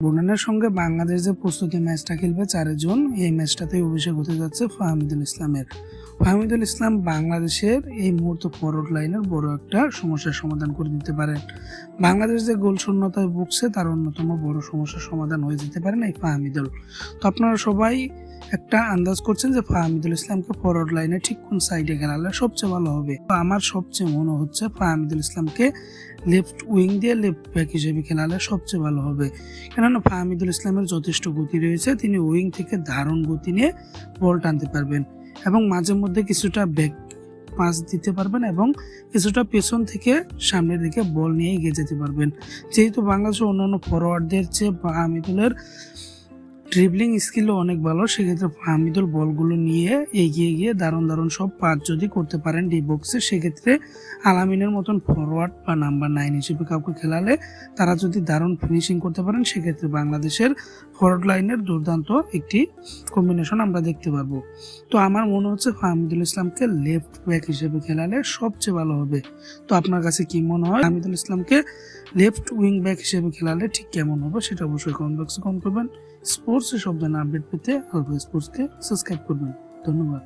ব্রুনাইয়ের সঙ্গে বাংলাদেশ যে প্রস্তুতি ম্যাচটা খেলবে 4 জুন, এই ম্যাচটাতেই অভিষেক হতে যাচ্ছে ফাহমিদুল ইসলামের। ফাহমিদুল ইসলাম বাংলাদেশের এই মুহূর্তে ফরওয়ার্ড লাইনের বড় একটা সমস্যার সমাধান করে দিতে পারেন। বাংলাদেশ যে গোল শূন্যতায় ভুগছে তার অন্যতম বড় সমস্যার সমাধান হয়ে যেতে পারেন এই ফাহমিদুল। তো আপনারা সবাই একটা আন্দাজ করছেন যে ফাহমিদুল ইসলামকে ফরওয়ার্ড লাইনে ঠিক কোন সাইডে খেলালে সবচেয়ে ভালো হবে। তো আমার সবচেয়ে মনে হচ্ছে ফাহমিদুল ইসলামকে লেফট উইং দিয়ে লেফট ব্যাক হিসেবে খেলালে সবচেয়ে ভালো হবে, কেননা ফাহমিদুল ইসলামের যথেষ্ট গতি রয়েছে। তিনি উইং থেকে দারুণ গতি নিয়ে বল টানতে পারবেন এবং মাঝে মধ্যে কিছুটা ব্যাক পাস দিতে পারবেন এবং কিছুটা পেছন থেকে সামনের দিকে বল নিয়ে এগিয়ে যেতে পারবেন। যেহেতু বাংলাদেশের অন্যান্য ফরওয়ার্ডদের চেয়ে ফাহমিদুলের ড্রিবলিং স্কিলও অনেক ভালো, সেক্ষেত্রে ফাহমিদুল বলগুলো নিয়ে এগিয়ে গিয়ে দারুণ সব পাস যদি করতে পারেন ডি বক্সে, সেক্ষেত্রে আলামিনের মতন ফরওয়ার্ড বা নাম্বার 9 হিসেবে কাউকে খেলালে তারা যদি দারুণ ফিনিশিং করতে পারেন, সেক্ষেত্রে বাংলাদেশের ফরওয়ার্ড লাইনের দুর্দান্ত একটি কম্বিনেশন আমরা দেখতে পারবো। তো আমার মনে হচ্ছে ফাহমিদুল ইসলামকে লেফট ব্যাক হিসেবে খেলালে সবচেয়ে ভালো হবে। তো আপনার কাছে কি মনে হয় ফাহমিদুল ইসলামকে লেফট উইং ব্যাক হিসেবে খেলালে ঠিক কেমন হবে, সেটা অবশ্যই কমেন্ট বক্সে কমেন্ট করবেন। স্পোর্টস এসব ধরনের আপডেট পেতে আলফা স্পোর্টসকে সাবস্ক্রাইব করবেন। ধন্যবাদ।